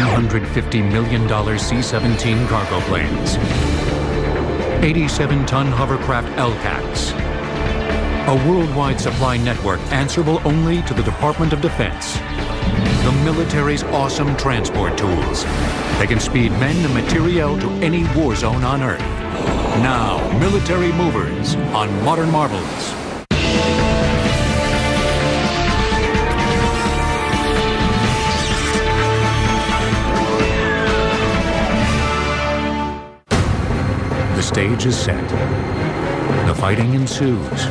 $150 million C-17 cargo planes, 87-ton hovercraft LCACs, a worldwide supply network answerable only to the Department of Defense. The military's awesome transport tools. They can speed men and materiel to any war zone on Earth. Now, military movers on Modern Marvels. The stage is set. The fighting ensues.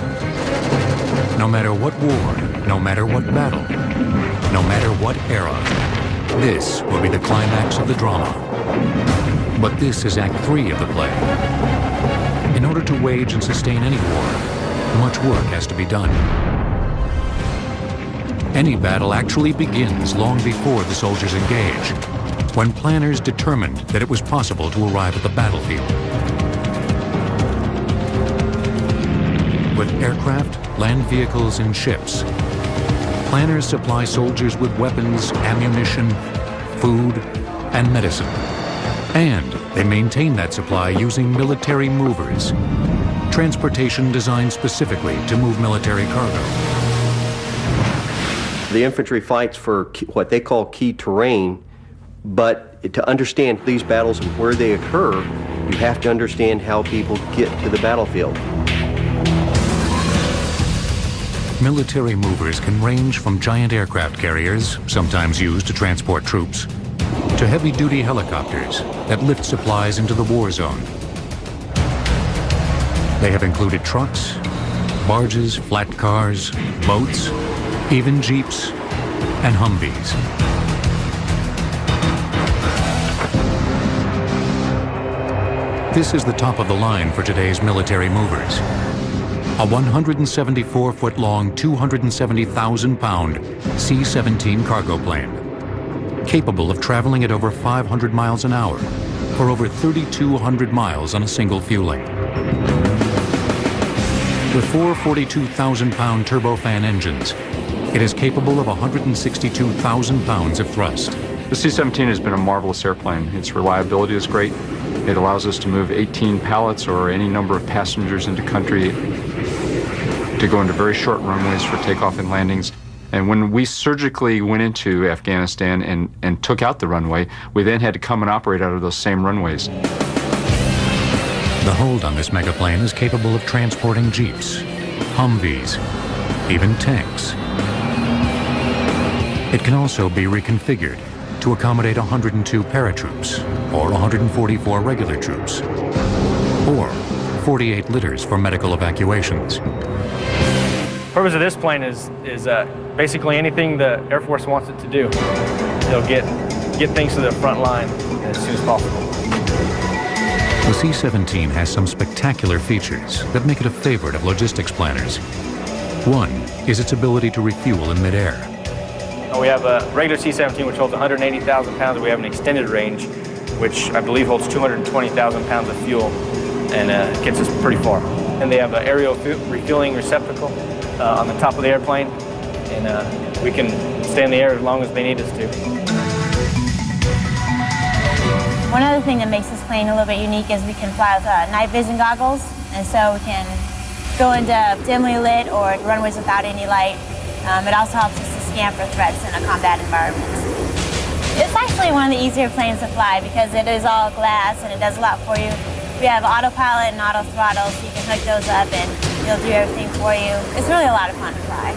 No matter what war, no matter what battle, no matter what era, this will be the climax of the drama. But this is Act 3 of the play. In order to wage and sustain any war, much work has to be done. Any battle actually begins long before the soldiers engage, when planners determined that it was possible to arrive at the battlefield. With aircraft, land vehicles, and ships, planners supply soldiers with weapons, ammunition, food, and medicine. And they maintain that supply using military movers, transportation designed specifically to move military cargo. The infantry fights for what they call key terrain, but to understand these battles and where they occur, you have to understand how people get to the battlefield. Military movers can range from giant aircraft carriers, sometimes used to transport troops, to heavy-duty helicopters that lift supplies into the war zone. They have included trucks, barges, flat cars, boats, even jeeps, and Humvees. This is the top of the line for today's military movers. A 174-foot-long, 270,000-pound C-17 cargo plane, capable of traveling at over 500 miles an hour for over 3,200 miles on a single fueling. With four 42,000-pound turbofan engines, it is capable of 162,000 pounds of thrust. The C-17 has been a marvelous airplane. Its reliability is great. It allows us to move 18 pallets or any number of passengers into country, to go into very short runways for takeoff and landings. And when we surgically went into Afghanistan and took out the runway, we then had to come and operate out of those same runways. The hold on this megaplane is capable of transporting jeeps, Humvees, even tanks. It can also be reconfigured to accommodate 102 paratroops, or 144 regular troops, or 48 litters for medical evacuations. The purpose of this plane is basically anything the Air Force wants it to do. They'll get things to the front line as soon as possible. The C-17 has some spectacular features that make it a favorite of logistics planners. One is its ability to refuel in midair. We have a regular C-17 which holds 180,000 pounds, and we have an extended range which I believe holds 220,000 pounds of fuel, and gets us pretty far. And they have an aerial refueling receptacle on the top of the airplane, and we can stay in the air as long as they need us to. One other thing that makes this plane a little bit unique is we can fly with night vision goggles, and so we can go into dimly lit or runways without any light. It also helps us to scan for threats in a combat environment. It's actually one of the easier planes to fly because it is all glass and it does a lot for you. We have autopilot and auto throttle, so you can hook those up and it'll do everything for you. It's really a lot of fun to fly.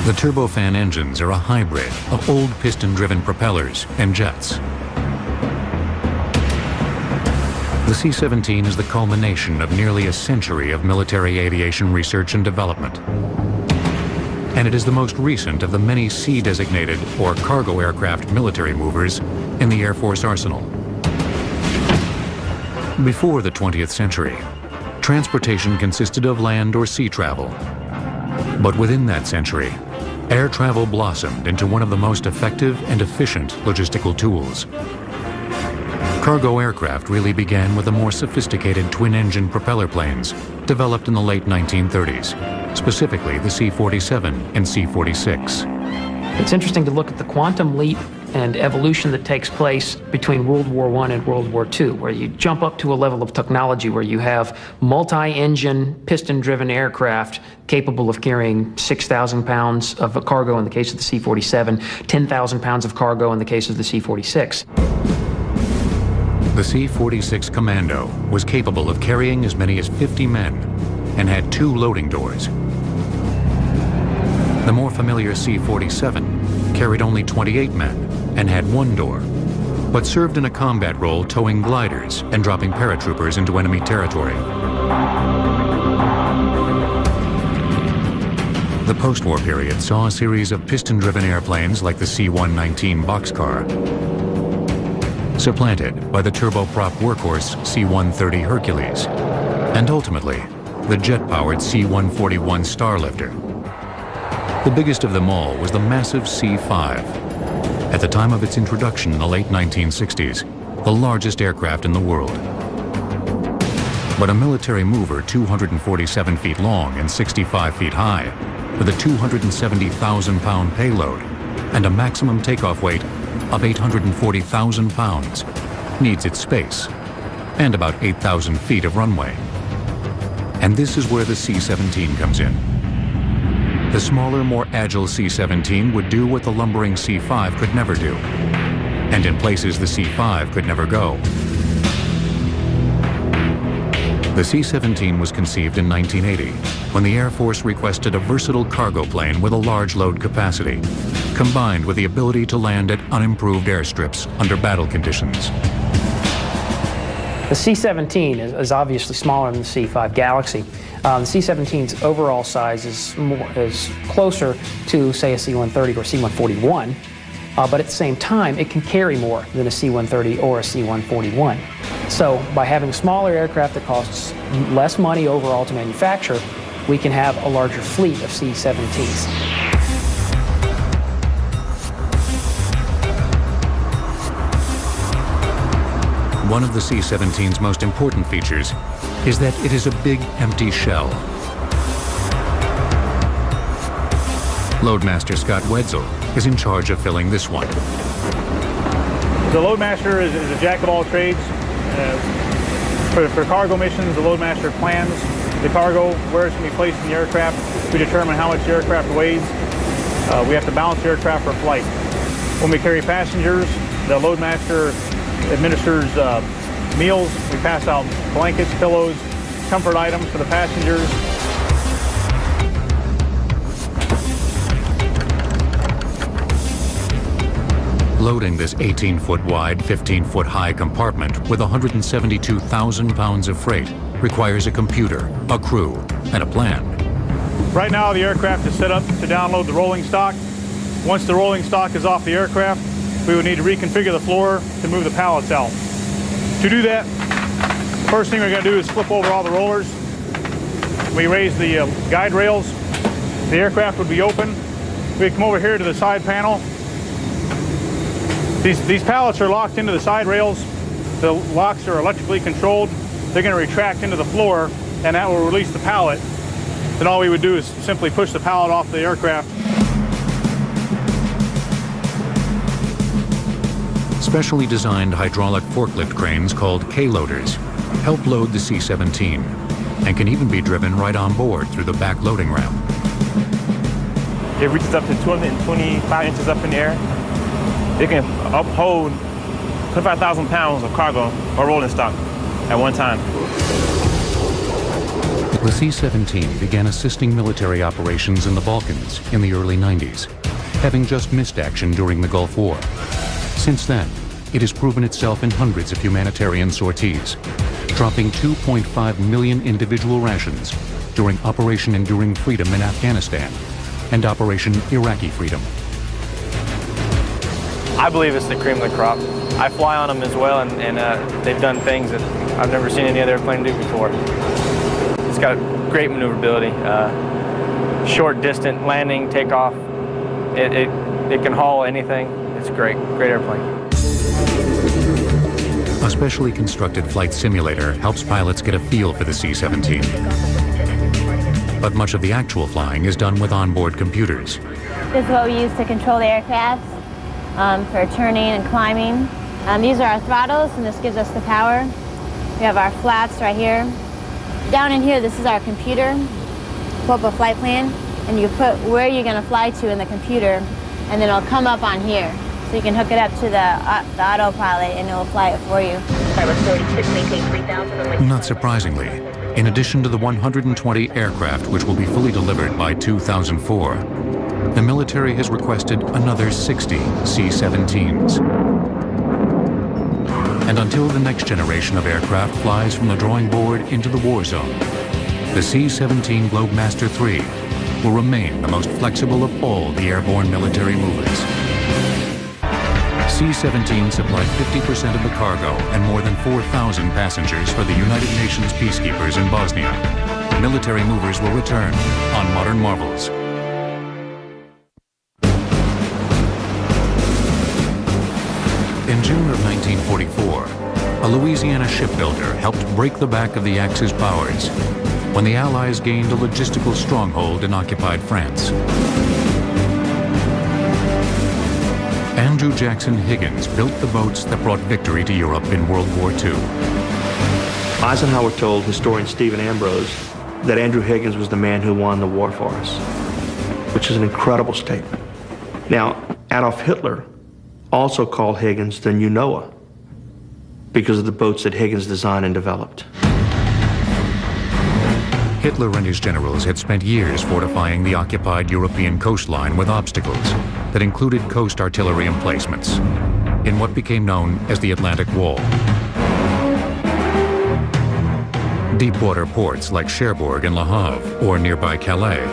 The turbofan engines are a hybrid of old piston-driven propellers and jets. The C-17 is the culmination of nearly a century of military aviation research and development. And it is the most recent of the many C-designated or cargo aircraft military movers in the Air Force arsenal. Before the 20th century, transportation consisted of land or sea travel. But within that century, air travel blossomed into one of the most effective and efficient logistical tools. Cargo aircraft really began with the more sophisticated twin-engine propeller planes developed in the late 1930s, specifically the C-47 and C-46. It's interesting to look at the quantum leap and evolution that takes place between World War I and World War II, where you jump up to a level of technology where you have multi-engine, piston-driven aircraft capable of carrying 6,000 pounds of cargo in the case of the C-47, 10,000 pounds of cargo in the case of the C-46. The C-46 Commando was capable of carrying as many as 50 men and had 2 loading doors. The more familiar C-47 carried only 28 men and had 1 door, but served in a combat role towing gliders and dropping paratroopers into enemy territory. The post-war period saw a series of piston-driven airplanes like the C-119 boxcar, supplanted by the turboprop workhorse C-130 Hercules, and ultimately, the jet-powered C-141 Starlifter. The biggest of them all was the massive C-5. At the time of its introduction in the late 1960s, the largest aircraft in the world. But a military mover 247 feet long and 65 feet high, with a 270,000-pound payload and a maximum takeoff weight of 840,000 pounds, needs its space and about 8,000 feet of runway. And this is where the C-17 comes in. The smaller, more agile C-17 would do what the lumbering C-5 could never do, and in places the C-5 could never go. The C-17 was conceived in 1980, when the Air Force requested a versatile cargo plane with a large load capacity, combined with the ability to land at unimproved airstrips under battle conditions. The C-17 is obviously smaller than the C-5 Galaxy. The C-17's overall size is closer to, say, a C-130 or C-141, but at the same time, it can carry more than a C-130 or a C-141. So by having a smaller aircraft that costs less money overall to manufacture, we can have a larger fleet of C-17s. One of the C-17's most important features is that it is a big, empty shell. Loadmaster Scott Wetzel is in charge of filling this one. The Loadmaster is a jack of all trades. For cargo missions, the Loadmaster plans the cargo, where it's going to be placed in the aircraft. We determine how much the aircraft weighs. We have to balance the aircraft for flight. When we carry passengers, the Loadmaster administers meals. We pass out blankets, pillows, comfort items for the passengers. Loading this 18-foot wide, 15-foot high compartment with 172,000 pounds of freight requires a computer, a crew, and a plan. Right now, the aircraft is set up to download the rolling stock. Once the rolling stock is off the aircraft, we would need to reconfigure the floor to move the pallets out. To do that, the first thing we're going to do is flip over all the rollers. We raise the guide rails. The aircraft would be open. We come over here to the side panel. These pallets are locked into the side rails. The locks are electrically controlled. They're going to retract into the floor, and that will release the pallet. Then all we would do is simply push the pallet off the aircraft. Specially designed hydraulic forklift cranes called K-loaders help load the C-17 and can even be driven right on board through the back loading ramp. It reaches up to 225 inches up in the air. It can uphold 25,000 pounds of cargo or rolling stock at one time. The C-17 began assisting military operations in the Balkans in the early 90s, having just missed action during the Gulf War. Since then, it has proven itself in hundreds of humanitarian sorties, dropping 2.5 million individual rations during Operation Enduring Freedom in Afghanistan and Operation Iraqi Freedom. I believe it's the cream of the crop. I fly on them as well, and they've done things that I've never seen any other airplane do before. It's got great maneuverability, short distance landing, takeoff. It can haul anything. It's great airplane. A specially constructed flight simulator helps pilots get a feel for the C-17. But much of the actual flying is done with onboard computers. This is what we use to control the aircraft for turning and climbing. These are our throttles, and this gives us the power. We have our flaps right here. Down in here, this is our computer. Pull up a flight plan, and you put where you're going to fly to in the computer, and then it'll come up on here. So you can hook it up to the autopilot, and it will fly it for you. Not surprisingly, in addition to the 120 aircraft which will be fully delivered by 2004, the military has requested another 60 C-17s. And until the next generation of aircraft flies from the drawing board into the war zone, the C-17 Globemaster III will remain the most flexible of all the airborne military movers. C-17 supplied 50% of the cargo and more than 4,000 passengers for the United Nations peacekeepers in Bosnia. Military movers will return on Modern Marvels. In June of 1944, a Louisiana shipbuilder helped break the back of the Axis powers when the Allies gained a logistical stronghold in occupied France. Andrew Jackson Higgins built the boats that brought victory to Europe in World War II. Eisenhower told historian Stephen Ambrose that Andrew Higgins was the man who won the war for us, which is an incredible statement. Now, Adolf Hitler also called Higgins the new Noah because of the boats that Higgins designed and developed. Hitler and his generals had spent years fortifying the occupied European coastline with obstacles that included coast artillery emplacements in what became known as the Atlantic Wall. Deepwater ports like Cherbourg and Le Havre, or nearby Calais,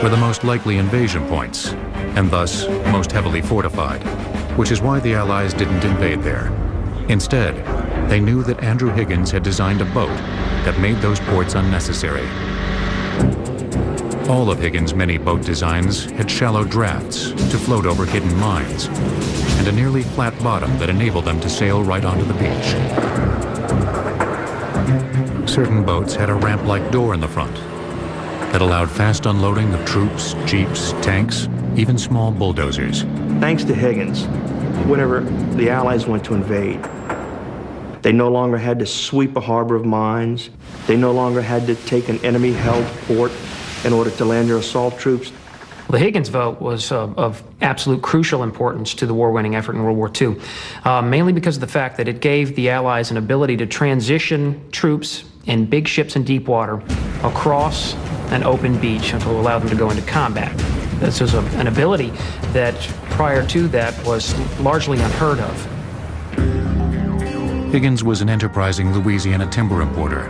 were the most likely invasion points, and thus most heavily fortified, which is why the Allies didn't invade there. Instead, they knew that Andrew Higgins had designed a boat that made those ports unnecessary. All of Higgins' many boat designs had shallow drafts to float over hidden mines, and a nearly flat bottom that enabled them to sail right onto the beach. Certain boats had a ramp-like door in the front that allowed fast unloading of troops, jeeps, tanks, even small bulldozers. Thanks to Higgins, whenever the Allies went to invade, they no longer had to sweep a harbor of mines. They no longer had to take an enemy-held port in order to land their assault troops. The Higgins vote was of absolute crucial importance to the war-winning effort in World War II, mainly because of the fact that it gave the Allies an ability to transition troops in big ships in deep water across an open beach to allow them to go into combat. This was an ability that prior to that was largely unheard of. Higgins was an enterprising Louisiana timber importer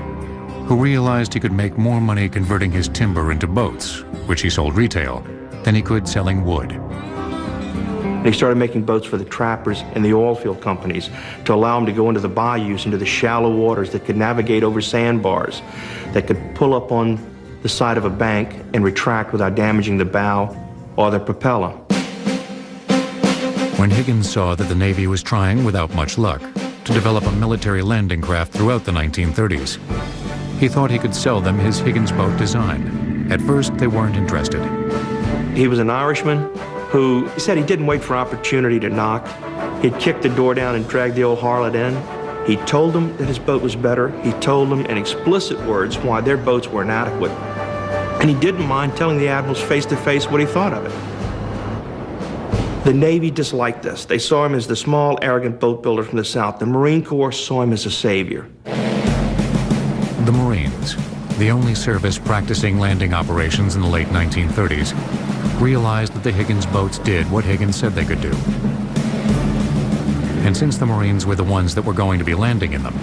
who realized he could make more money converting his timber into boats, which he sold retail, than he could selling wood. And he started making boats for the trappers and the oil field companies to allow them to go into the bayous, into the shallow waters that could navigate over sandbars, that could pull up on the side of a bank and retract without damaging the bow or the propeller. When Higgins saw that the Navy was trying, without much luck, to develop a military landing craft throughout the 1930s, he thought he could sell them his Higgins boat design. At first, they weren't interested. He was an Irishman who said he didn't wait for opportunity to knock. He'd kick the door down and drag the old harlot in. He told them that his boat was better. He told them in explicit words why their boats were inadequate. And he didn't mind telling the admirals face-to-face what he thought of it. The Navy disliked this. They saw him as the small, arrogant boat builder from the South. The Marine Corps saw him as a savior. The Marines, the only service practicing landing operations in the late 1930s, realized that the Higgins boats did what Higgins said they could do. And since the Marines were the ones that were going to be landing in them,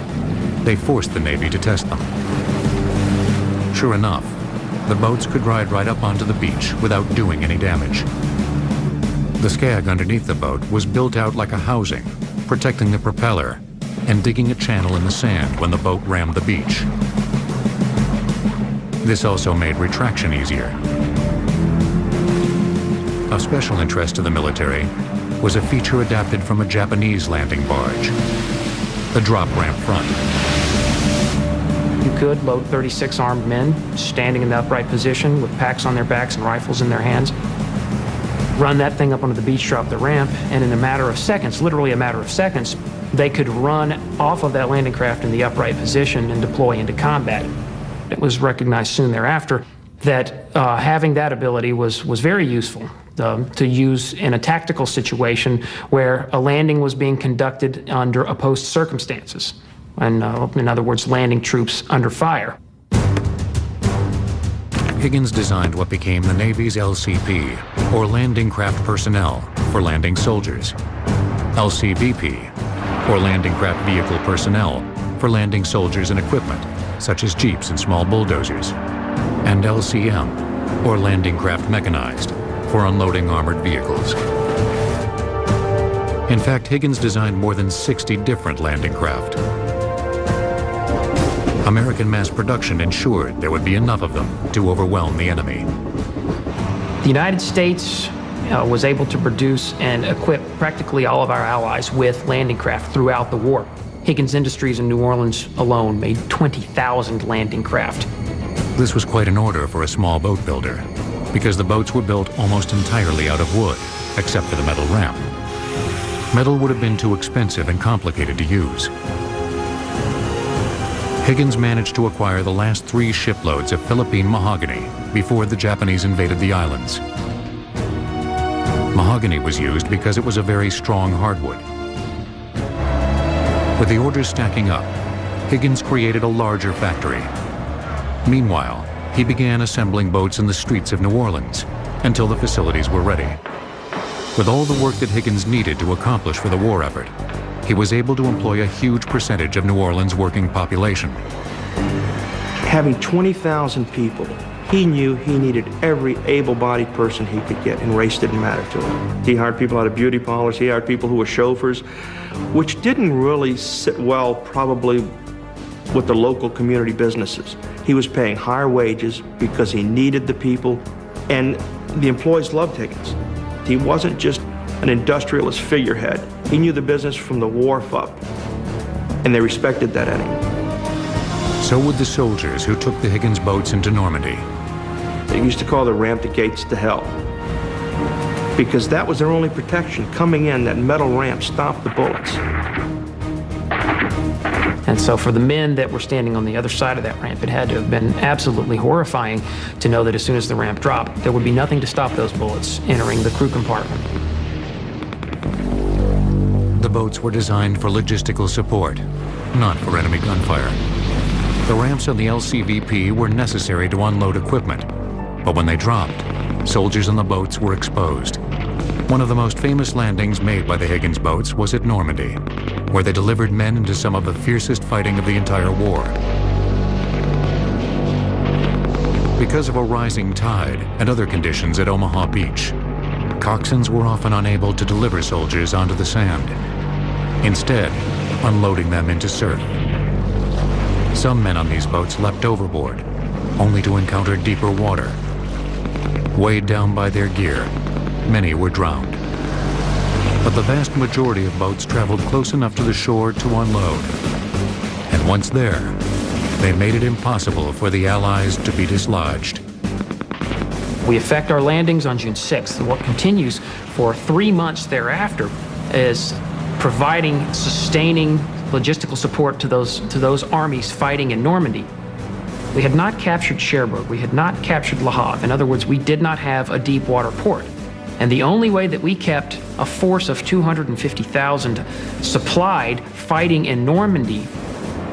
they forced the Navy to test them. Sure enough, the boats could ride right up onto the beach without doing any damage. The skag underneath the boat was built out like a housing, protecting the propeller and digging a channel in the sand when the boat rammed the beach. This also made retraction easier. Of special interest to the military was a feature adapted from a Japanese landing barge, the drop ramp front. You could load 36 armed men standing in the upright position with packs on their backs and rifles in their hands. run that thing up onto the beach, drop the ramp, and in a matter of seconds, literally a matter of seconds, they could run off of that landing craft in the upright position and deploy into combat. It was recognized soon thereafter that having that ability was very useful to use in a tactical situation where a landing was being conducted under opposed circumstances, and in other words, landing troops under fire. Higgins designed what became the Navy's LCP, or Landing Craft Personnel, for landing soldiers, LCVP, or Landing Craft Vehicle Personnel, for landing soldiers and equipment, such as jeeps and small bulldozers, and LCM, or Landing Craft Mechanized, for unloading armored vehicles. In fact, Higgins designed more than 60 different landing craft. American mass production ensured there would be enough of them to overwhelm the enemy. The United States was able to produce and equip practically all of our allies with landing craft throughout the war. Higgins Industries in New Orleans alone made 20,000 landing craft. This was quite an order for a small boat builder, because the boats were built almost entirely out of wood, except for the metal ramp. Metal would have been too expensive and complicated to use. Higgins managed to acquire the last 3 shiploads of Philippine mahogany before the Japanese invaded the islands. Mahogany was used because it was a very strong hardwood. With the orders stacking up, Higgins created a larger factory. Meanwhile, he began assembling boats in the streets of New Orleans until the facilities were ready. With all the work that Higgins needed to accomplish for the war effort, he was able to employ a huge percentage of New Orleans' working population. Having 20,000 people, he knew he needed every able-bodied person he could get, and race didn't matter to him. He hired people out of beauty parlors, he hired people who were chauffeurs, which didn't really sit well probably with the local community businesses. He was paying higher wages because he needed the people, and the employees loved Higgins. He wasn't just an industrialist figurehead. He knew the business from the wharf up, and they respected that in him. So would the soldiers who took the Higgins boats into Normandy. They used to call the ramp the gates to hell, because that was their only protection. Coming in, that metal ramp stopped the bullets. And so for the men that were standing on the other side of that ramp, it had to have been absolutely horrifying to know that as soon as the ramp dropped, there would be nothing to stop those bullets entering the crew compartment. The boats were designed for logistical support, not for enemy gunfire. The ramps on the LCVP were necessary to unload equipment, but when they dropped, soldiers on the boats were exposed. One of the most famous landings made by the Higgins boats was at Normandy, where they delivered men into some of the fiercest fighting of the entire war. Because of a rising tide and other conditions at Omaha Beach, coxswains were often unable to deliver soldiers onto the sand, instead unloading them into surf. Some men on these boats leapt overboard, only to encounter deeper water. Weighed down by their gear, many were drowned. But the vast majority of boats traveled close enough to the shore to unload. And once there, they made it impossible for the Allies to be dislodged. We effect our landings on June 6th, and what continues for 3 months thereafter is providing sustaining logistical support to those armies fighting in Normandy. We had not captured Cherbourg, we had not captured Le Havre. In other words, we did not have a deep water port. And the only way that we kept a force of 250,000 supplied fighting in Normandy,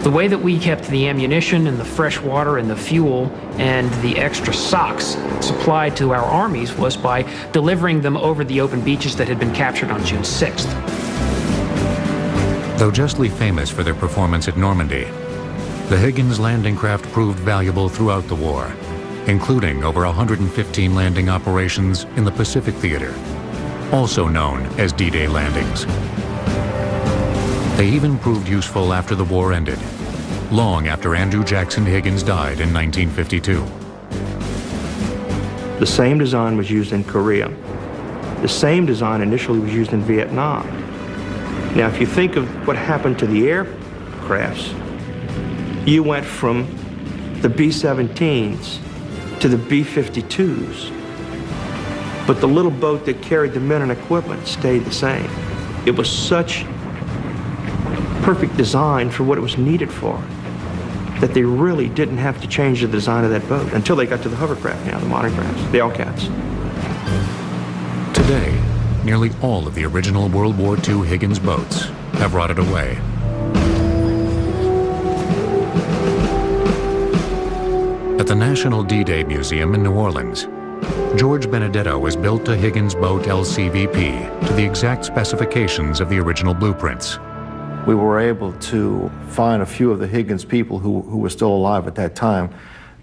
the way that we kept the ammunition and the fresh water and the fuel and the extra socks supplied to our armies was by delivering them over the open beaches that had been captured on June 6th. Though justly famous for their performance at Normandy, the Higgins landing craft proved valuable throughout the war, including over 115 landing operations in the Pacific Theater, also known as D-Day landings. They even proved useful after the war ended, long after Andrew Jackson Higgins died in 1952. The same design was used in Korea. The same design initially was used in Vietnam. Now, if you think of what happened to the aircrafts, you went from the B-17s to the B-52s. But the little boat that carried the men and equipment stayed the same. It was such perfect design for what it was needed for that they really didn't have to change the design of that boat until they got to the hovercraft now, the modern crafts, the L-cats. Today, nearly all of the original World War II Higgins boats have rotted away. At the National D-Day Museum in New Orleans, George Benedetto has built a Higgins boat LCVP to the exact specifications of the original blueprints. We were able to find a few of the Higgins people who were still alive at that time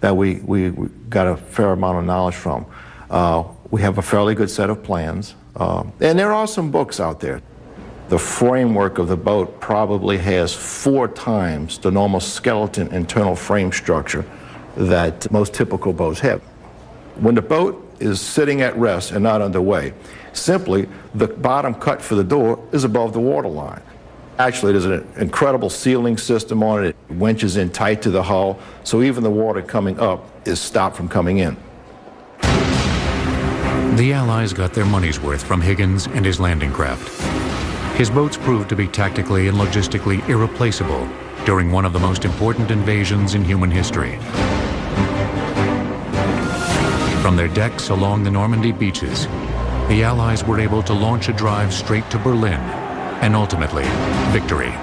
that we got a fair amount of knowledge from. We have a fairly good set of plans, and there are some books out there. The framework of the boat probably has 4 times the normal skeleton internal frame structure that most typical boats have. When the boat is sitting at rest and not underway, simply the bottom cut for the door is above the water line. Actually, there's an incredible sealing system on it. It winches in tight to the hull, so even the water coming up is stopped from coming in. The Allies got their money's worth from Higgins and his landing craft. His boats proved to be tactically and logistically irreplaceable during one of the most important invasions in human history. From their decks along the Normandy beaches, the Allies were able to launch a drive straight to Berlin and ultimately victory.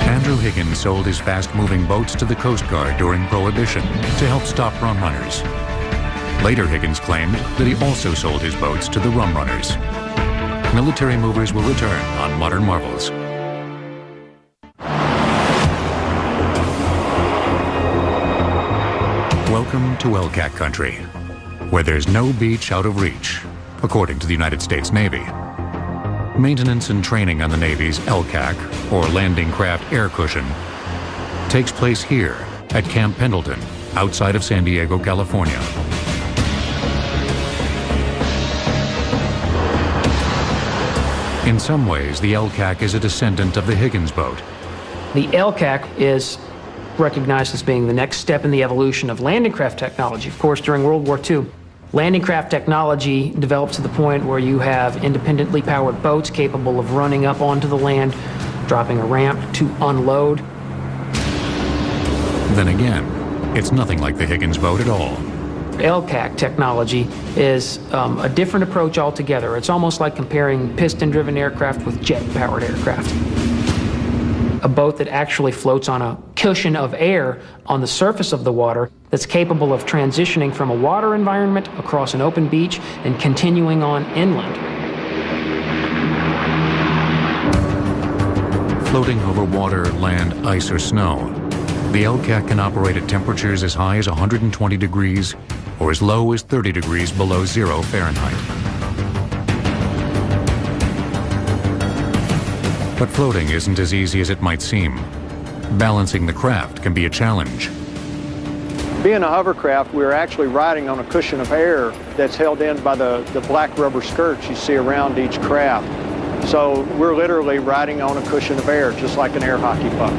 Andrew Higgins sold his fast-moving boats to the Coast Guard during Prohibition to help stop rum runners. Later, Higgins claimed that he also sold his boats to the rum runners. Military Movers will return on Modern Marvels. Welcome to LCAC country, where there's no beach out of reach, according to the United States Navy. Maintenance and training on the Navy's LCAC, or Landing Craft Air Cushion, takes place here at Camp Pendleton, outside of San Diego, California. In some ways, the LCAC is a descendant of the Higgins boat. The LCAC is recognized as being the next step in the evolution of landing craft technology. Of course, during World War II, landing craft technology developed to the point where you have independently powered boats capable of running up onto the land, dropping a ramp to unload. Then again, it's nothing like the Higgins boat at all. LCAC technology is a different approach altogether. It's almost like comparing piston-driven aircraft with jet-powered aircraft. A boat that actually floats on a cushion of air on the surface of the water that's capable of transitioning from a water environment across an open beach and continuing on inland. Floating over water, land, ice, or snow, the LCAC can operate at temperatures as high as 120 degrees or as low as 30 degrees below 0 Fahrenheit. But floating isn't as easy as it might seem. Balancing the craft can be a challenge. Being a hovercraft, we're actually riding on a cushion of air that's held in by the black rubber skirts you see around each craft. So we're literally riding on a cushion of air, just like an air hockey puck.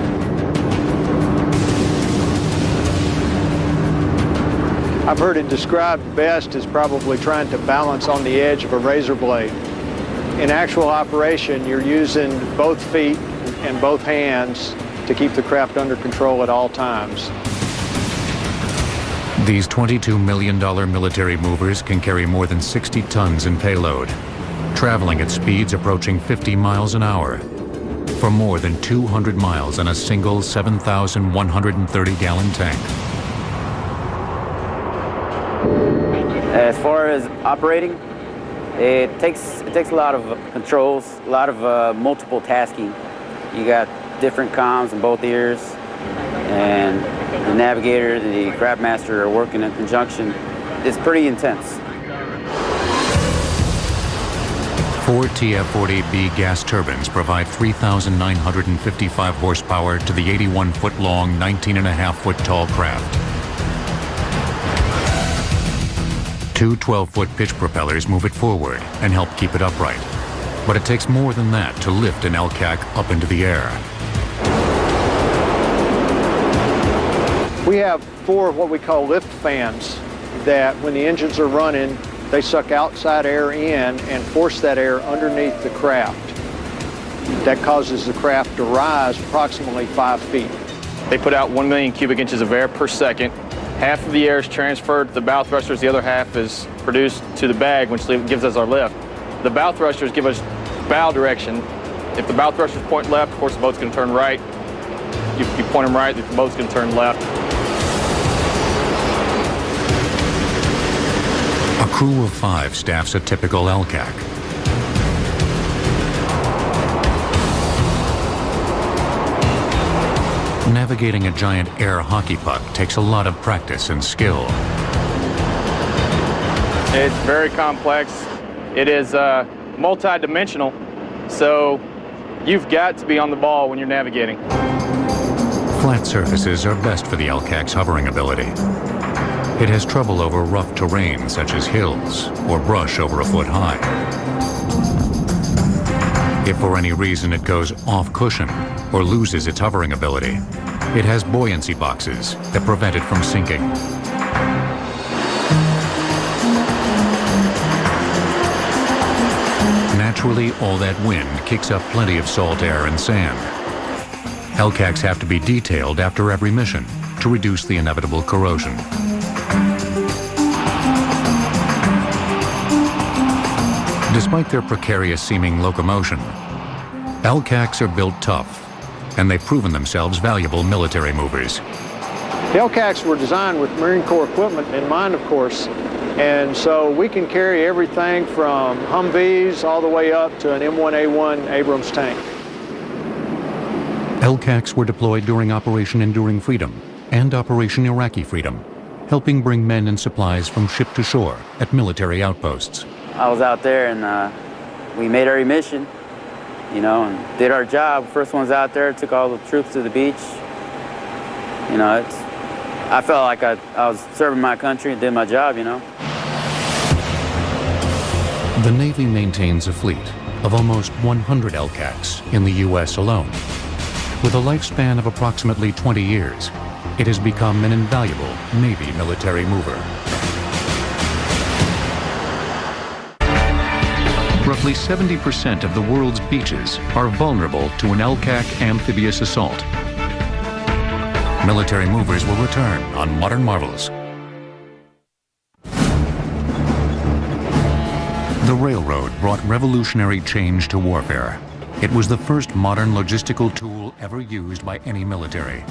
I've heard it described best as probably trying to balance on the edge of a razor blade. In actual operation, you're using both feet and both hands to keep the craft under control at all times. These $22 million military movers can carry more than 60 tons in payload, traveling at speeds approaching 50 miles an hour for more than 200 miles in a single 7,130-gallon tank. As far as operating, it takes a lot of controls, a lot of multiple tasking. You got different comms in both ears, and the navigator and the craft master are working in conjunction. It's pretty intense. 4 TF-40B gas turbines provide 3,955 horsepower to the 81-foot-long, 19.5-foot-tall craft. 2 12-foot pitch propellers move it forward and help keep it upright. But it takes more than that to lift an LCAC up into the air. We have 4 what we call lift fans that when the engines are running, They suck outside air in and force that air underneath the craft. That causes the craft to rise approximately 5 feet. They put out 1 million cubic inches of air per second. Half of the air is transferred to the bow thrusters, the other half is produced to the bag, which gives us our lift. The bow thrusters give us bow direction. If the bow thrusters point left, of course the boat's going to turn right. If you point them right, the boat's going to turn left. A crew of 5 staffs a typical LCAC. Navigating a giant air hockey puck takes a lot of practice and skill. It's very complex. It is multi-dimensional, so you've got to be on the ball when you're navigating. Flat surfaces are best for the LCAC's hovering ability. It has trouble over rough terrain such as hills or brush over a foot high. If for any reason it goes off cushion or loses its hovering ability, it has buoyancy boxes that prevent it from sinking. Naturally, all that wind kicks up plenty of salt air and sand. LCACs have to be detailed after every mission to reduce the inevitable corrosion. Despite their precarious-seeming locomotion, LCACs are built tough, and they've proven themselves valuable military movers. The LCACs were designed with Marine Corps equipment in mind, of course, and so we can carry everything from Humvees all the way up to an M1A1 Abrams tank. LCACs were deployed during Operation Enduring Freedom and Operation Iraqi Freedom, helping bring men and supplies from ship to shore at military outposts. I was out there and we made our mission, you know, and did our job. First ones out there, took all the troops to the beach. You know, I felt like I was serving my country and did my job, you know. The Navy maintains a fleet of almost 100 LCACs in the U.S. alone. With a lifespan of approximately 20 years, it has become an invaluable Navy military mover. Roughly 70% of the world's beaches are vulnerable to an LCAC amphibious assault. Military movers will return on Modern Marvels. The railroad brought revolutionary change to warfare. It was the first modern logistical tool ever used by any military.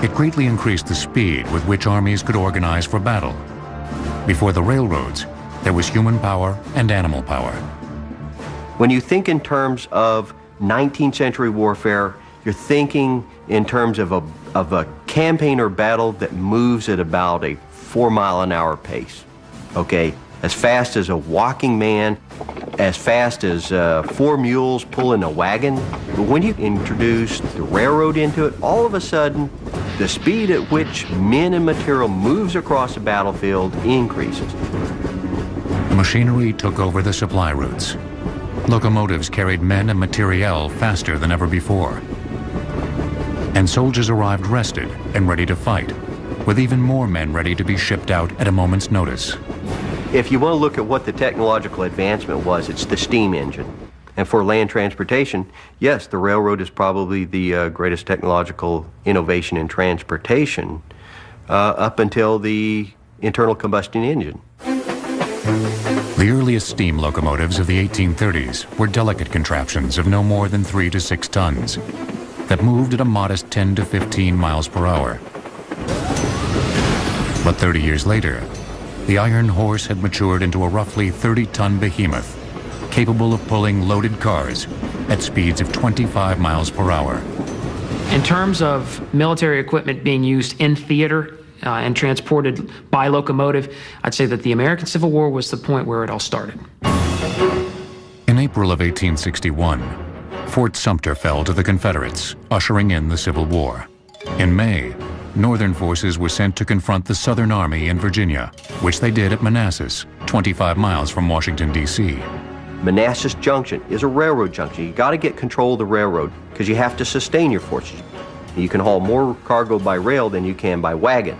It greatly increased the speed with which armies could organize for battle. Before the railroads, there was human power and animal power. When you think in terms of 19th century warfare, you're thinking in terms of a campaign or battle that moves at about a 4-mile-an-hour pace, okay? As fast as a walking man, as fast as 4 mules pulling a wagon. But when you introduce the railroad into it, all of a sudden, the speed at which men and material moves across the battlefield increases. Machinery took over the supply routes. Locomotives carried men and materiel faster than ever before. And soldiers arrived rested and ready to fight, with even more men ready to be shipped out at a moment's notice. If you want to look at what the technological advancement was, it's the steam engine. And for land transportation, yes, the railroad is probably the greatest technological innovation in transportation up until the internal combustion engine. The earliest steam locomotives of the 1830s were delicate contraptions of no more than 3 to 6 tons that moved at a modest 10 to 15 miles per hour. But 30 years later, the iron horse had matured into a roughly 30-ton behemoth, capable of pulling loaded cars at speeds of 25 miles per hour. In terms of military equipment being used in theater and transported by locomotive, I'd say that the American Civil War was the point where it all started. In April of 1861, Fort Sumter fell to the Confederates, ushering in the Civil War. In May, Northern forces were sent to confront the Southern Army in Virginia, which they did at Manassas, 25 miles from Washington, D.C. Manassas Junction is a railroad junction. You got to get control of the railroad because you have to sustain your forces. You can haul more cargo by rail than you can by wagon.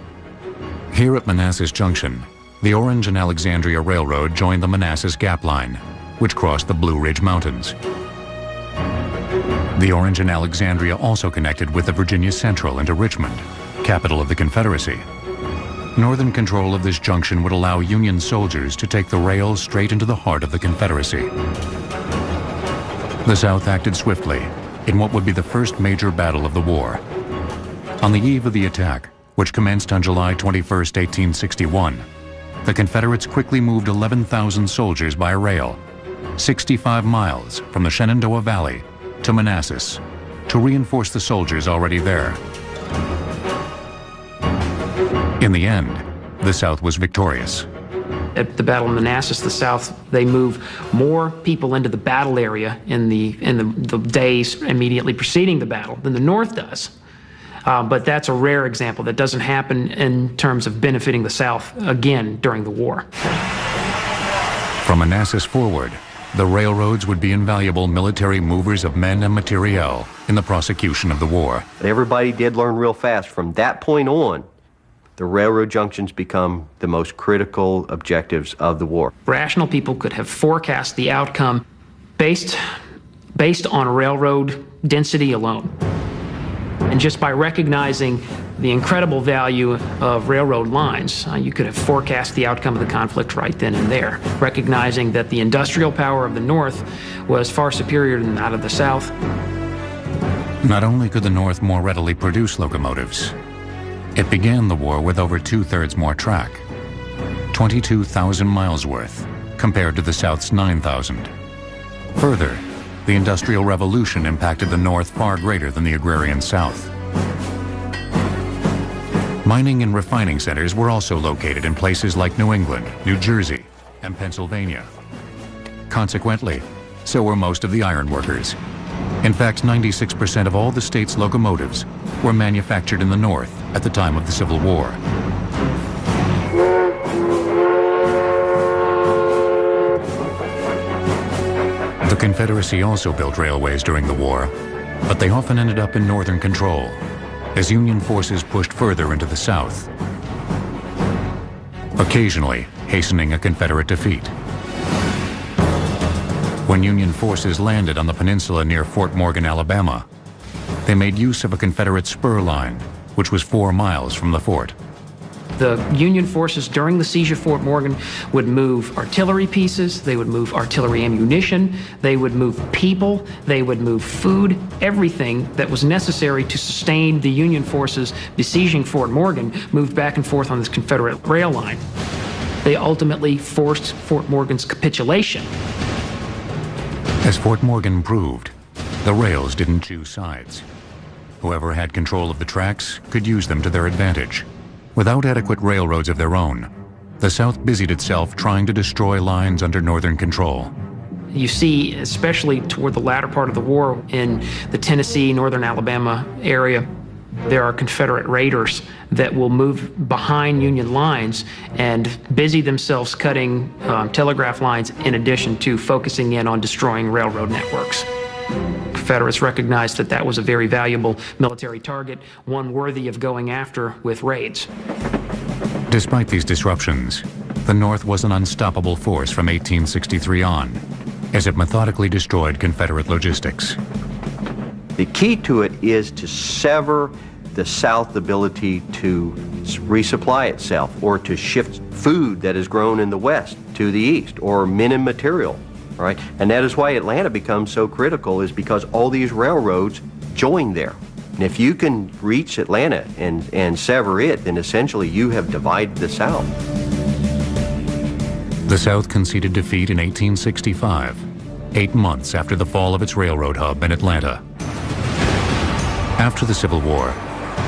Here at Manassas Junction, the Orange and Alexandria Railroad joined the Manassas Gap Line, which crossed the Blue Ridge Mountains. The Orange and Alexandria also connected with the Virginia Central into Richmond, capital of the Confederacy. Northern control of this junction would allow Union soldiers to take the rail straight into the heart of the Confederacy. The South acted swiftly in what would be the first major battle of the war. On the eve of the attack, which commenced on July 21, 1861, the Confederates quickly moved 11,000 soldiers by rail, 65 miles from the Shenandoah Valley to Manassas, to reinforce the soldiers already there. In the end, the South was victorious. At the Battle of Manassas, the South, they move more people into the battle area in the days immediately preceding the battle than the North does. But that's a rare example. That doesn't happen in terms of benefiting the South again during the war. From Manassas forward, the railroads would be invaluable military movers of men and materiel in the prosecution of the war. Everybody did learn real fast. From that point on, the railroad junctions become the most critical objectives of the war. Rational people could have forecast the outcome based on railroad density alone. And just by recognizing the incredible value of railroad lines, you could have forecast the outcome of the conflict right then and there, recognizing that the industrial power of the North was far superior than that of the South. Not only could the North more readily produce locomotives, it began the war with over 2/3 more track, 22,000 miles worth, compared to the South's 9,000. Further, the Industrial Revolution impacted the North far greater than the agrarian South. Mining and refining centers were also located in places like New England, New Jersey, and Pennsylvania. Consequently, so were most of the iron workers. In fact, 96% of all the state's locomotives were manufactured in the North at the time of the Civil War. The Confederacy also built railways during the war, but they often ended up in Northern control as Union forces pushed further into the South, occasionally hastening a Confederate defeat. When Union forces landed on the peninsula near Fort Morgan, Alabama, they made use of a Confederate spur line, which was 4 miles from the fort. The Union forces during the siege of Fort Morgan would move artillery pieces, they would move artillery ammunition, they would move people, they would move food, everything that was necessary to sustain the Union forces besieging Fort Morgan moved back and forth on this Confederate rail line. They ultimately forced Fort Morgan's capitulation. As Fort Morgan proved, the rails didn't choose sides. Whoever had control of the tracks could use them to their advantage. Without adequate railroads of their own, the South busied itself trying to destroy lines under Northern control. You see, especially toward the latter part of the war in the Tennessee, Northern Alabama area, there are Confederate raiders that will move behind Union lines and busy themselves cutting telegraph lines in addition to focusing in on destroying railroad networks. Confederates recognized that that was a very valuable military target, one worthy of going after with raids. Despite these disruptions, the North was an unstoppable force from 1863 on, as it methodically destroyed Confederate logistics. The key to it is to sever the South's ability to resupply itself or to shift food that is grown in the West to the East, or men and material, right? And that is why Atlanta becomes so critical, is because all these railroads join there. And if you can reach Atlanta and sever it, then essentially you have divided the South. The South conceded defeat in 1865, 8 months after the fall of its railroad hub in Atlanta. After the Civil War,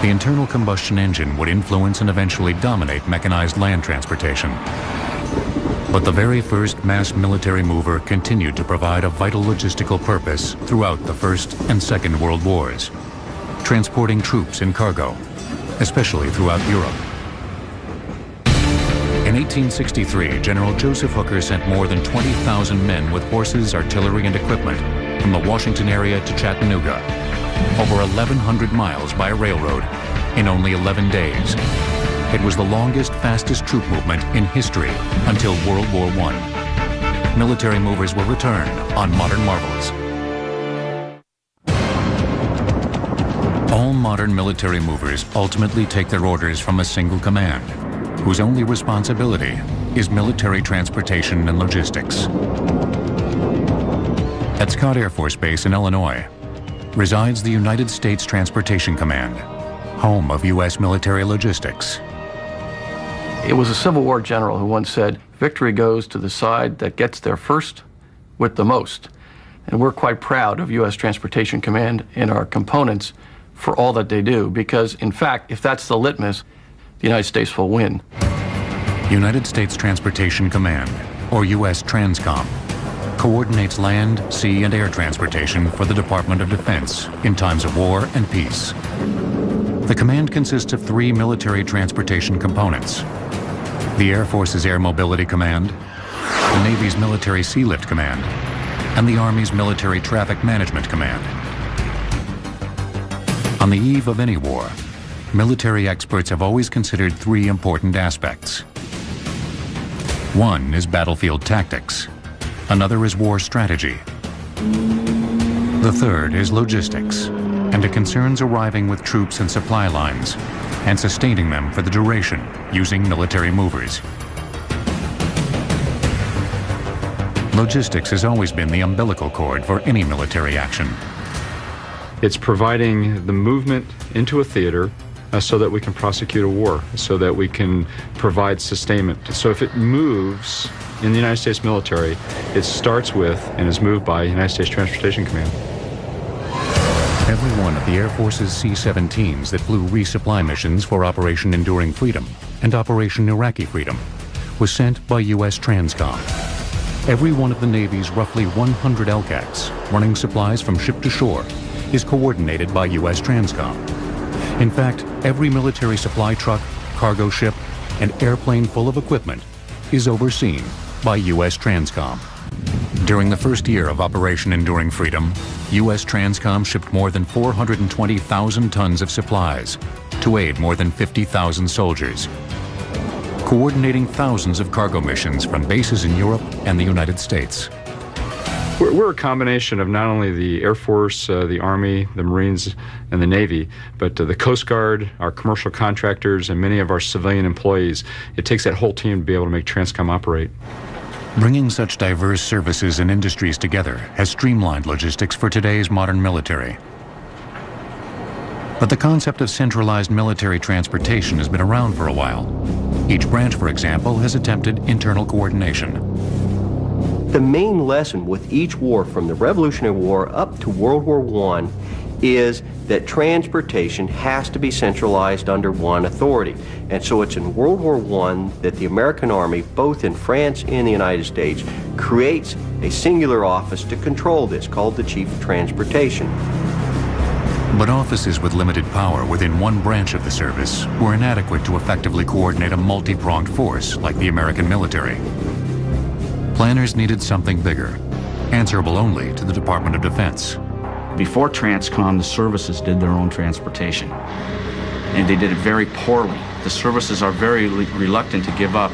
the internal combustion engine would influence and eventually dominate mechanized land transportation. But the very first mass military mover continued to provide a vital logistical purpose throughout the First and Second World Wars, transporting troops and cargo, especially throughout Europe. In 1863, General Joseph Hooker sent more than 20,000 men with horses, artillery, and equipment from the Washington area to Chattanooga, over 1,100 miles by railroad in only 11 days. It was the longest, fastest troop movement in history until World War I. Military movers were returned on modern marvels. All modern military movers ultimately take their orders from a single command, whose only responsibility is military transportation and logistics. At Scott Air Force Base in Illinois resides the United States Transportation Command, home of U.S. military logistics. It was a Civil War general who once said, "Victory goes to the side that gets there first with the most." And we're quite proud of U.S. Transportation Command and our components for all that they do, because, in fact, if that's the litmus, the United States will win. United States Transportation Command, or U.S. TRANSCOM, coordinates land, sea, and air transportation for the Department of Defense in times of war and peace. The command consists of 3 military transportation components: the Air Force's Air Mobility Command, the Navy's Military Sea Lift Command, and the Army's Military Traffic Management Command. On the eve of any war, military experts have always considered 3 important aspects. One is battlefield tactics. Another is war strategy. The third is logistics, and it concerns arriving with troops and supply lines and sustaining them for the duration using military movers. Logistics has always been the umbilical cord for any military action. It's providing the movement into a theater so that we can prosecute a war, so that we can provide sustainment. So if it moves in the United States military, it starts with and is moved by United States Transportation Command. Every one of the Air Force's C-17s that flew resupply missions for Operation Enduring Freedom and Operation Iraqi Freedom was sent by U.S. TRANSCOM. Every one of the Navy's roughly 100 LCACs running supplies from ship to shore is coordinated by U.S. TRANSCOM. In fact, every military supply truck, cargo ship, and airplane full of equipment is overseen by U.S. TRANSCOM. During the first year of Operation Enduring Freedom, U.S. TRANSCOM shipped more than 420,000 tons of supplies to aid more than 50,000 soldiers, coordinating thousands of cargo missions from bases in Europe and the United States. We're a combination of not only the Air Force, the Army, the Marines, and the Navy, but the Coast Guard, our commercial contractors, and many of our civilian employees. It takes that whole team to be able to make TRANSCOM operate. Bringing such diverse services and industries together has streamlined logistics for today's modern military. But the concept of centralized military transportation has been around for a while. Each branch, for example, has attempted internal coordination. The main lesson with each war, from the Revolutionary War up to World War I, is that transportation has to be centralized under one authority. And so it's in World War I that the American Army, both in France and the United States, creates a singular office to control this, called the Chief of Transportation. But offices with limited power within one branch of the service were inadequate to effectively coordinate a multi-pronged force like the American military. Planners needed something bigger, answerable only to the Department of Defense. Before TRANSCOM, the services did their own transportation, and they did it very poorly. The services are very reluctant to give up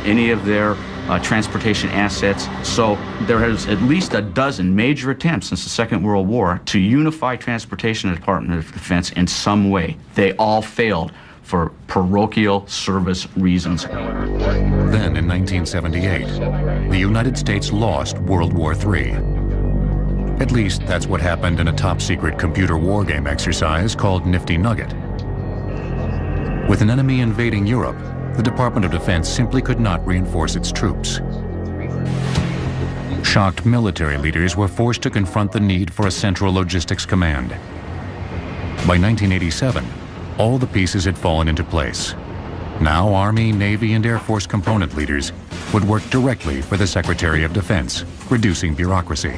any of their transportation assets. So there has at least a dozen major attempts since the Second World War to unify transportation in the Department of Defense in some way. They all failed for parochial service reasons. Then in 1978, the United States lost World War III. At least that's what happened in a top-secret computer wargame exercise called Nifty Nugget. With an enemy invading Europe, the Department of Defense simply could not reinforce its troops. Shocked military leaders were forced to confront the need for a central logistics command. By 1987, all the pieces had fallen into place. Now Army, Navy, and Air Force component leaders would work directly for the Secretary of Defense, reducing bureaucracy.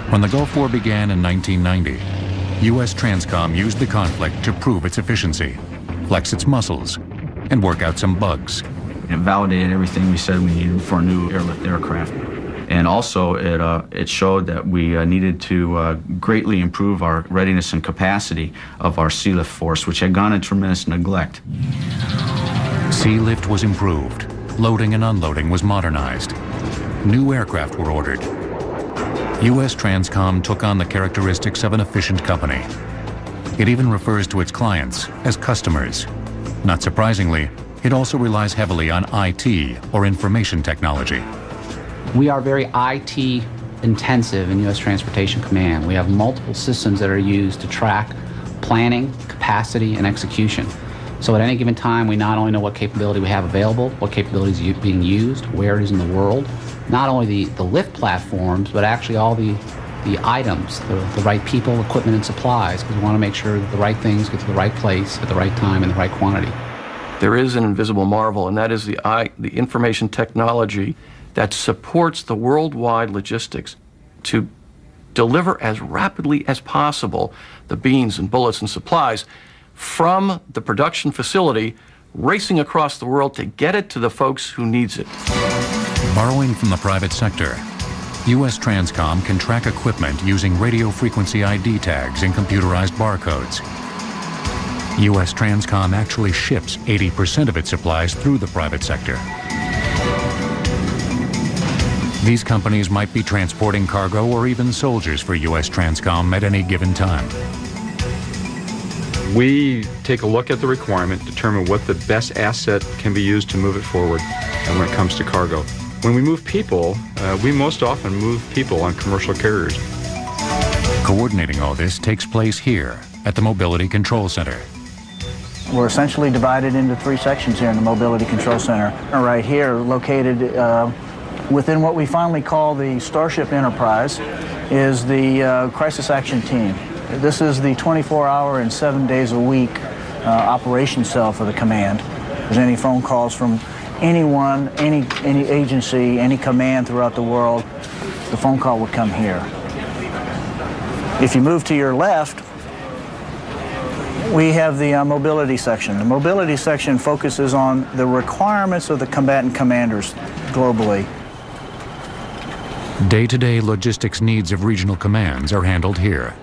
When the Gulf War began in 1990, U.S. TRANSCOM used the conflict to prove its efficiency, flex its muscles, and work out some bugs. It validated everything we said we needed for a new airlift aircraft. And also, it showed that we needed to greatly improve our readiness and capacity of our sea lift force, which had gone into tremendous neglect. Sea lift was improved. Loading and unloading was modernized. New aircraft were ordered. U.S. Transcom took on the characteristics of an efficient company. It even refers to its clients as customers. Not surprisingly, it also relies heavily on IT, or information technology. We are very IT intensive in U.S. Transportation Command. We have multiple systems that are used to track planning, capacity, and execution. So at any given time, we not only know what capability we have available, what capabilities are being used, where it is in the world, not only the lift platforms, but actually all the items, the right people, equipment, and supplies, because we want to make sure that the right things get to the right place at the right time and the right quantity. There is an invisible marvel, and that is the information technology that supports the worldwide logistics to deliver as rapidly as possible the beans and bullets and supplies from the production facility, racing across the world to get it to the folks who needs it. Borrowing from the private sector, U.S. Transcom can track equipment using radio frequency ID tags and computerized barcodes. U.S. Transcom actually ships 80% of its supplies through the private sector. These companies might be transporting cargo or even soldiers for U.S. Transcom at any given time. We take a look at the requirement, determine what the best asset can be used to move it forward when it comes to cargo. When we move people, we most often move people on commercial carriers. Coordinating all this takes place here at the Mobility Control Center. We're essentially divided into 3 sections here in the Mobility Control Center. Right here, located within what we finally call the Starship Enterprise, is the Crisis Action Team. This is the 24-hour and 7 days a week operations cell for the command. If there's any phone calls from anyone, any agency, any command throughout the world, the phone call would come here. If you move to your left, we have the mobility section. The mobility section focuses on the requirements of the combatant commanders globally. Day-to-day logistics needs of regional commands are handled here.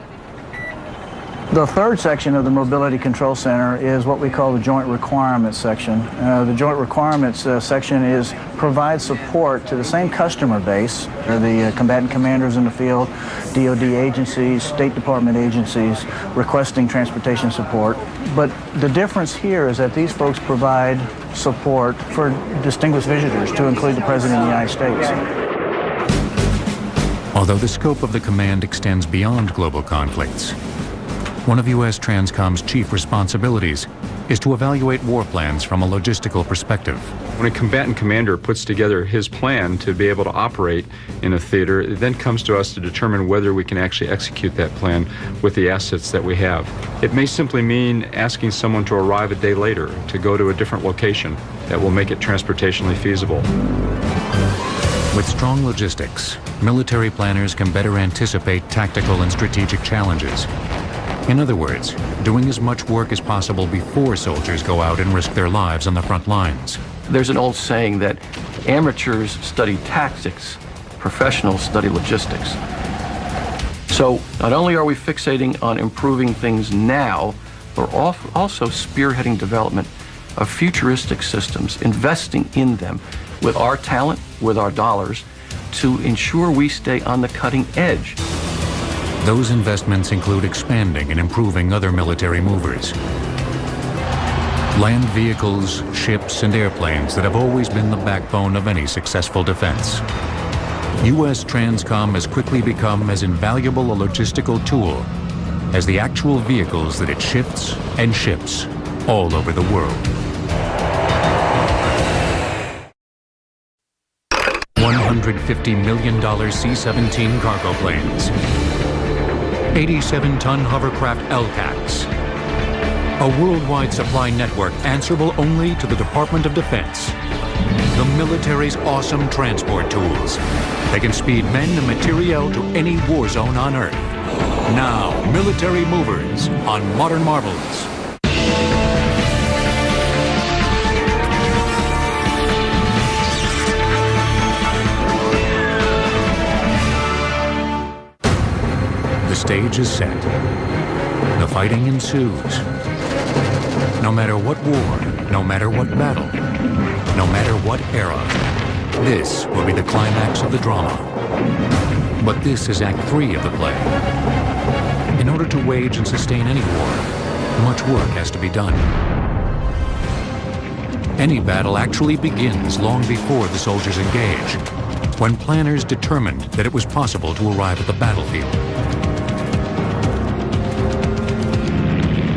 The third section of the Mobility Control Center is what we call the Joint Requirements section. The Joint Requirements section provides support to the same customer base, the combatant commanders in the field, DoD agencies, State Department agencies requesting transportation support. But the difference here is that these folks provide support for distinguished visitors, to include the President of the United States. Although the scope of the command extends beyond global conflicts, one of U.S. Transcom's chief responsibilities is to evaluate war plans from a logistical perspective. When a combatant commander puts together his plan to be able to operate in a theater, it then comes to us to determine whether we can actually execute that plan with the assets that we have. It may simply mean asking someone to arrive a day later, to go to a different location that will make it transportationally feasible. With strong logistics, military planners can better anticipate tactical and strategic challenges. In other words, doing as much work as possible before soldiers go out and risk their lives on the front lines. There's an old saying that amateurs study tactics, professionals study logistics. So not only are we fixating on improving things now, we're also spearheading development of futuristic systems, investing in them with our talent, with our dollars, to ensure we stay on the cutting edge. Those investments include expanding and improving other military movers. Land vehicles, ships, and airplanes that have always been the backbone of any successful defense. U.S. Transcom has quickly become as invaluable a logistical tool as the actual vehicles that it shifts and ships all over the world. $150 million C-17 cargo planes. 87-ton hovercraft LCACs. A worldwide supply network answerable only to the Department of Defense. The military's awesome transport tools. They can speed men and materiel to any war zone on Earth. Now, military movers on Modern Marvels. The stage is set. The fighting ensues. No matter what war, no matter what battle, no matter what era. This will be the climax of the drama. But this is Act 3 of the play. In order to wage and sustain any war, much work has to be done. Any battle actually begins long before the soldiers engage, when planners determined that it was possible to arrive at the battlefield.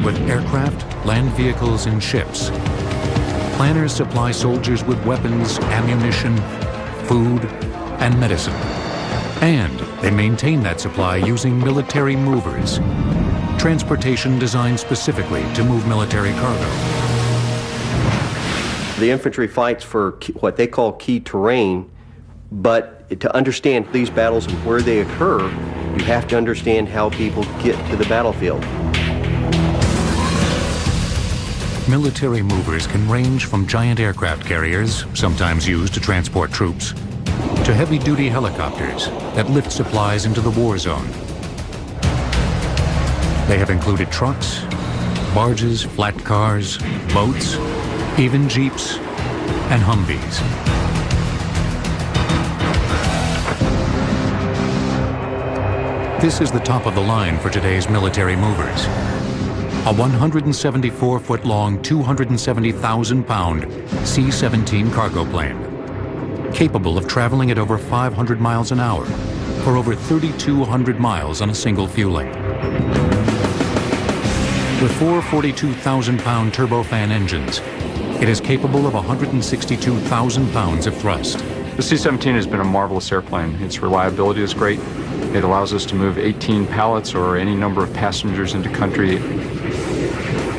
With aircraft, land vehicles, and ships, planners supply soldiers with weapons, ammunition, food, and medicine. And they maintain that supply using military movers, transportation designed specifically to move military cargo. The infantry fights for what they call key terrain, but to understand these battles and where they occur, you have to understand how people get to the battlefield. Military movers can range from giant aircraft carriers, sometimes used to transport troops, to heavy-duty helicopters that lift supplies into the war zone. They have included trucks, barges, flat cars, boats, even jeeps, and Humvees. This is the top of the line for today's military movers. A 174-foot-long, 270,000-pound C-17 cargo plane, capable of traveling at over 500 miles an hour for over 3,200 miles on a single fueling. With four 42,000-pound turbofan engines, it is capable of 162,000 pounds of thrust. The C-17 has been a marvelous airplane. Its reliability is great. It allows us to move 18 pallets or any number of passengers into country,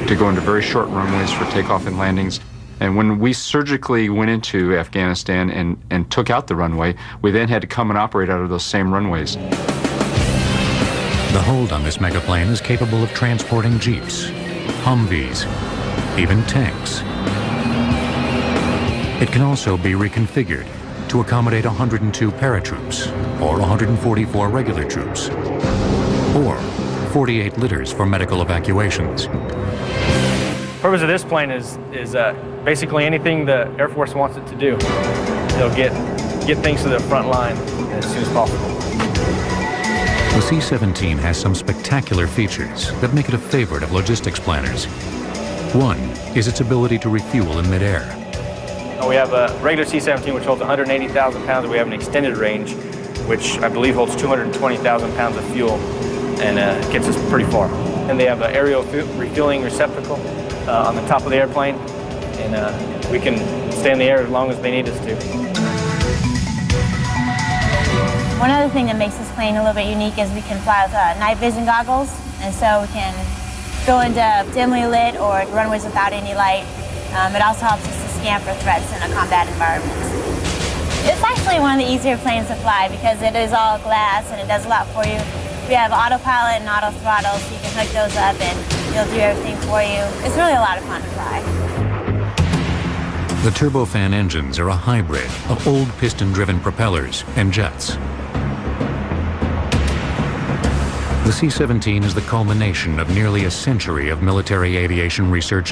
to go into very short runways for takeoff and landings. And when we surgically went into Afghanistan and took out the runway, we then had to come and operate out of those same runways. The hold on this megaplane is capable of transporting jeeps, Humvees, even tanks. It can also be reconfigured to accommodate 102 paratroops, or 144 regular troops, or 48 litters for medical evacuations. The purpose of this plane is basically anything the Air Force wants it to do. They'll get things to the front line as soon as possible. The C-17 has some spectacular features that make it a favorite of logistics planners. One is its ability to refuel in midair. We have a regular C-17 which holds 180,000 pounds, and we have an extended range which I believe holds 220,000 pounds of fuel and gets us pretty far. And they have an aerial refueling receptacle on the top of the airplane, and we can stay in the air as long as they need us to. One other thing that makes this plane a little bit unique is we can fly with night vision goggles, and so we can go into dimly lit or runways without any light. It also helps us to scan for threats in a combat environment. It's actually one of the easier planes to fly because it is all glass and it does a lot for you. We have autopilot and auto throttle, so you can hook those up and it'll do everything for you. It's really a lot of fun to fly. The turbofan engines are a hybrid of old piston-driven propellers and jets. The C-17 is the culmination of nearly a century of military aviation research